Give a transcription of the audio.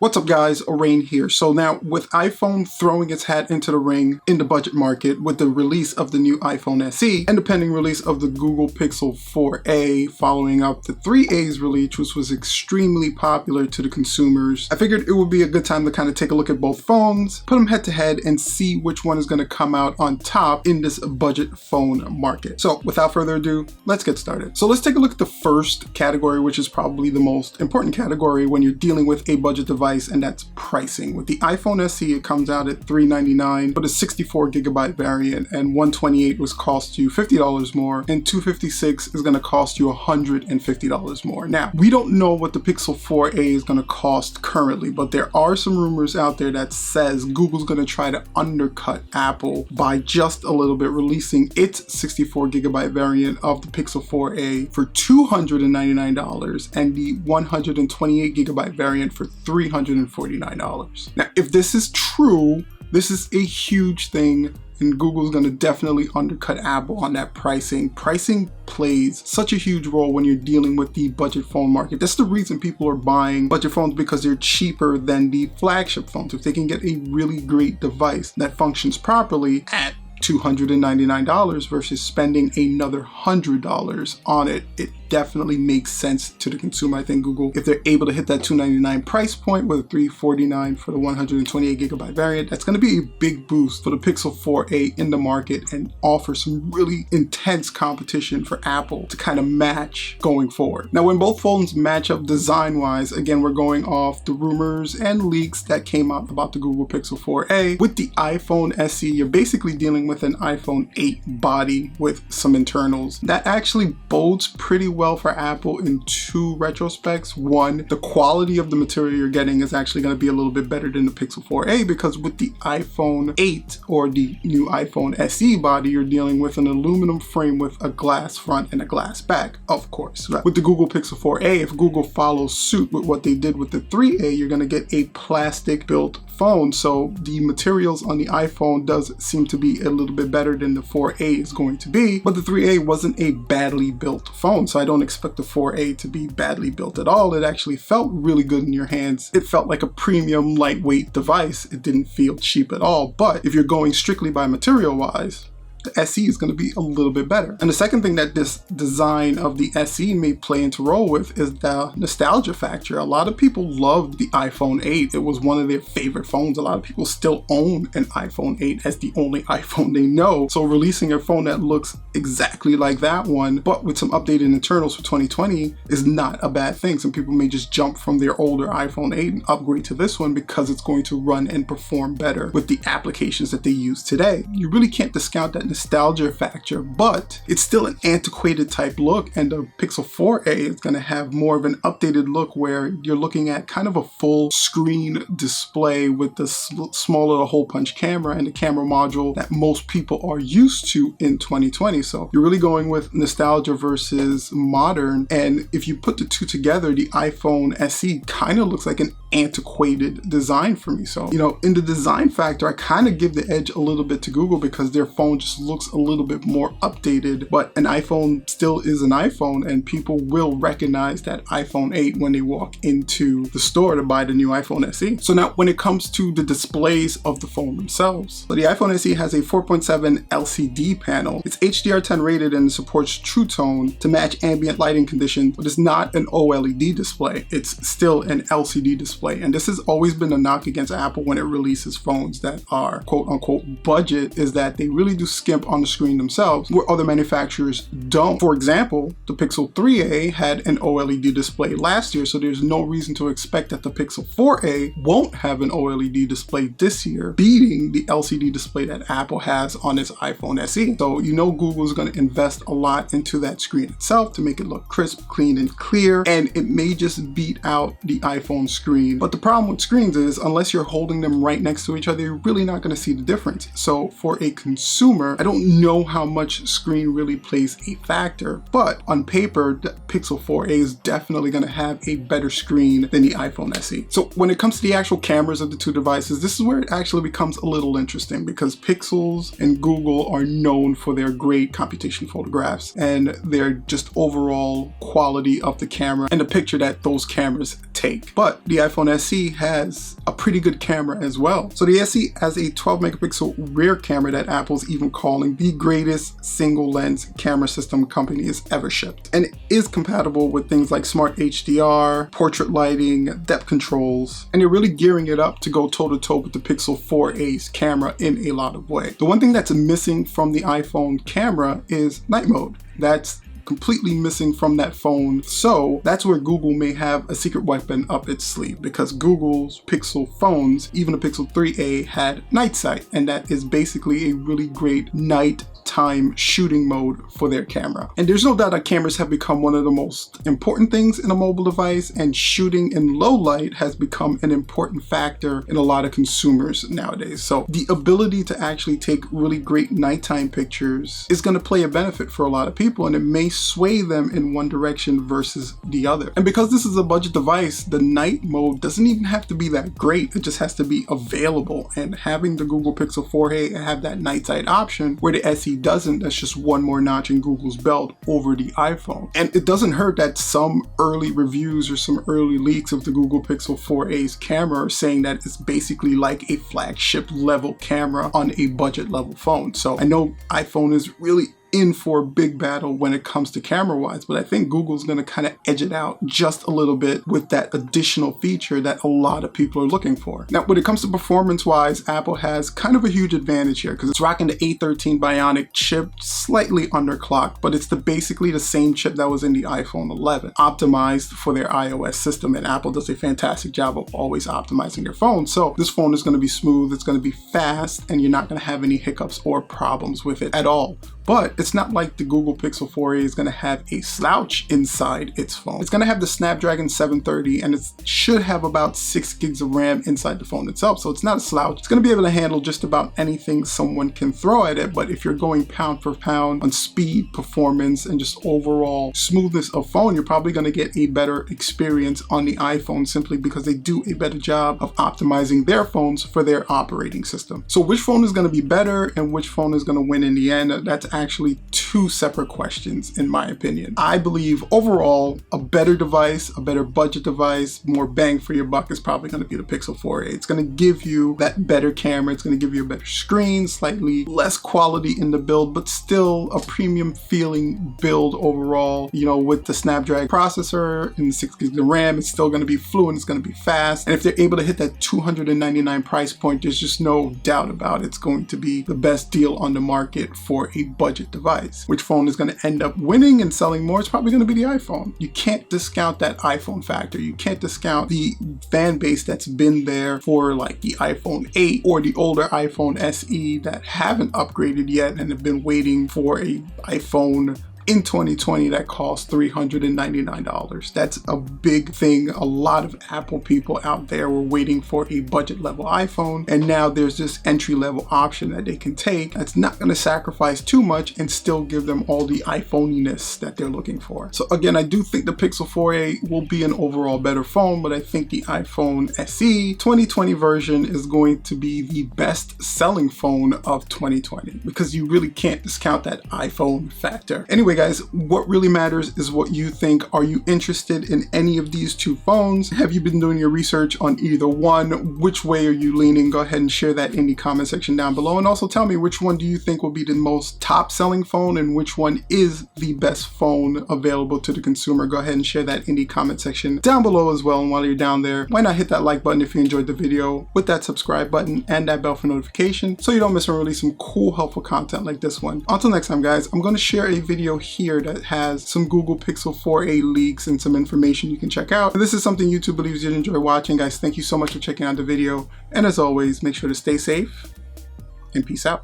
What's up guys, Arain here. So now with iPhone throwing its hat into the ring in the budget market with the release of the new iPhone SE and the pending release of the Google Pixel 4a following up the 3a's release, which was extremely popular to the consumers, I figured it would be a good time to kind of take a look at both phones, put them head to head and see which one is going to come out on top in this budget phone market. So without further ado, let's get started. So let's take a look at the first category, which is probably the most important category when you're dealing with a budget device, and that's pricing. With the iPhone SE, it comes out at $399 but a 64GB variant, and 128 was cost you $50 more, and 256 is going to cost you $150 more. Now, we don't know what the Pixel 4a is going to cost currently, but there are some rumors out there that says Google's going to try to undercut Apple by just a little bit, releasing its 64GB variant of the Pixel 4a for $299 and the 128GB variant for $349. Now, if this is true, this is a huge thing, and Google's going to definitely undercut Apple on that pricing. Pricing plays such a huge role when you're dealing with the budget phone market. That's the reason people are buying budget phones, because they're cheaper than the flagship phones. If they can get a really great device that functions properly at $299 versus spending another $100 on it, it definitely makes sense to the consumer. I think Google, if they're able to hit that $299 price point with a $349 for the 128GB variant, that's going to be a big boost for the Pixel 4a in the market and offer some really intense competition for Apple to kind of match going forward. Now, when both phones match up design-wise, again, we're going off the rumors and leaks that came out about the Google Pixel 4a. With the iPhone SE, you're basically dealing with an iPhone 8 body with some internals. That actually bodes pretty well for Apple in two retrospects. One, the quality of the material you're getting is actually going to be a little bit better than the Pixel 4a, because with the iPhone 8 or the new iPhone SE body, you're dealing with an aluminum frame with a glass front and a glass back, of course. Right? With the Google Pixel 4a, if Google follows suit with what they did with the 3a, you're going to get a plastic built phone. So the materials on the iPhone does seem to be a little bit better than the 4a is going to be, but the 3a wasn't a badly built phone, so I don't expect the 4a to be badly built at all. It actually felt really good in your hands. It felt like a premium lightweight device. It didn't feel cheap at all. But if you're going strictly by material wise, the SE is going to be a little bit better. And the second thing that this design of the SE may play into role with is the nostalgia factor. A lot of people loved the iPhone 8. It was one of their favorite phones. A lot of people still own an iPhone 8 as the only iPhone they know. So releasing a phone that looks exactly like that one, but with some updated internals for 2020 is not a bad thing. Some people may just jump from their older iPhone 8 and upgrade to this one because it's going to run and perform better with the applications that they use today. You really can't discount that nostalgia factor, but it's still an antiquated type look, and the Pixel 4a is going to have more of an updated look where you're looking at kind of a full screen display with the small little hole punch camera and the camera module that most people are used to in 2020. So you're really going with nostalgia versus modern, and if you put the two together, the iPhone SE kind of looks like an antiquated design for me. So, you know, in the design factor, I kind of give the edge a little bit to Google because their phone just looks a little bit more updated, but an iPhone still is an iPhone, and people will recognize that iPhone 8 when they walk into the store to buy the new iPhone SE. So now when it comes to the displays of the phone themselves, so the iPhone SE has a 4.7 LCD panel. It's HDR10 rated and supports True Tone to match ambient lighting conditions, but it's not an OLED display. It's still an LCD display. And this has always been a knock against Apple when it releases phones that are quote unquote budget, is that they really do skimp on the screen themselves where other manufacturers don't. For example, the Pixel 3a had an OLED display last year, so there's no reason to expect that the Pixel 4a won't have an OLED display this year, beating the LCD display that Apple has on its iPhone SE. So you know Google's going to invest a lot into that screen itself to make it look crisp, clean, and clear, and it may just beat out the iPhone screen. But the problem with screens is unless you're holding them right next to each other, you're really not going to see the difference. So for a consumer, I don't know how much screen really plays a factor, but on paper, the Pixel 4a is definitely going to have a better screen than the iPhone SE. So when it comes to the actual cameras of the two devices, this is where it actually becomes a little interesting, because Pixels and Google are known for their great computation photographs and their just overall quality of the camera and the picture that those cameras take. But the iPhone iPhone SE has a pretty good camera as well. So the SE has a 12 megapixel rear camera that Apple's even calling the greatest single lens camera system company has ever shipped. And it is compatible with things like smart HDR, portrait lighting, depth controls, and they're really gearing it up to go toe to toe with the Pixel 4a's camera in a lot of ways. The one thing that's missing from the iPhone camera is night mode. That's completely missing from that phone. So that's where Google may have a secret weapon up its sleeve, because Google's Pixel phones, even the Pixel 3a, had night sight, and that is basically a really great nighttime shooting mode for their camera. And there's no doubt that cameras have become one of the most important things in a mobile device, and shooting in low light has become an important factor in a lot of consumers nowadays. So the ability to actually take really great nighttime pictures is going to play a benefit for a lot of people, and it may sway them in one direction versus the other. And because this is a budget device, the night mode doesn't even have to be that great. It just has to be available, and having the Google Pixel 4a have that night sight option where the SE doesn't, that's just one more notch in Google's belt over the iPhone. And it doesn't hurt that some early reviews or some early leaks of the Google Pixel 4a's camera are saying that it's basically like a flagship level camera on a budget level phone. So I know iPhone is really in for a big battle when it comes to camera wise, but I think Google's going to kind of edge it out just a little bit with that additional feature that a lot of people are looking for. Now, when it comes to performance wise, Apple has kind of a huge advantage here because it's rocking the A13 Bionic chip, slightly underclocked, but it's basically the same chip that was in the iPhone 11, optimized for their iOS system, and Apple does a fantastic job of always optimizing their phone. So this phone is going to be smooth, it's going to be fast, and you're not going to have any hiccups or problems with it at all. But it's not like the Google Pixel 4a is going to have a slouch inside its phone. It's going to have the Snapdragon 730, and it should have about 6 gigs of RAM inside the phone itself. So it's not a slouch. It's going to be able to handle just about anything someone can throw at it. But if you're going pound for pound on speed, performance, and just overall smoothness of phone, you're probably going to get a better experience on the iPhone simply because they do a better job of optimizing their phones for their operating system. So which phone is going to be better and which phone is going to win in the end? That's actually two separate questions in my opinion. I believe overall a better device, a better budget device, more bang for your buck is probably going to be the Pixel 4a. It's going to give you that better camera, it's going to give you a better screen, slightly less quality in the build, but still a premium feeling build overall. You know, with the Snapdragon processor and the 6 gigs of RAM, it's still going to be fluent, it's going to be fast, and if they're able to hit that $299 price point, there's just no doubt about it. It's going to be the best deal on the market for a budget device. Which phone is going to end up winning and selling more? It's probably going to be the iPhone. You can't discount that iPhone factor. You can't discount the fan base that's been there for like the iPhone 8 or the older iPhone SE that haven't upgraded yet and have been waiting for a iPhone in 2020 that costs $399. That's a big thing. A lot of Apple people out there were waiting for a budget level iPhone, and now there's this entry level option that they can take that's not going to sacrifice too much and still give them all the iPhone-iness that they're looking for. So again, I do think the Pixel 4a will be an overall better phone, but I think the iPhone SE 2020 version is going to be the best selling phone of 2020 because you really can't discount that iPhone factor. Anyway, guys, what really matters is what you think. Are you interested in any of these two phones? Have you been doing your research on either one? Which way are you leaning? Go ahead and share that in the comment section down below, and also tell me which one do you think will be the most top selling phone and which one is the best phone available to the consumer. Go ahead and share that in the comment section down below as well. And while you're down there, why not hit that like button if you enjoyed the video, with that subscribe button and that bell for notification so you don't miss when I release some cool helpful content like this one. Until next time, guys, I'm going to share a video here that has some Google Pixel 4a leaks and some information you can check out. If this is something YouTube believes you'd enjoy watching, guys, thank you so much for checking out the video. And as always, make sure to stay safe and peace out.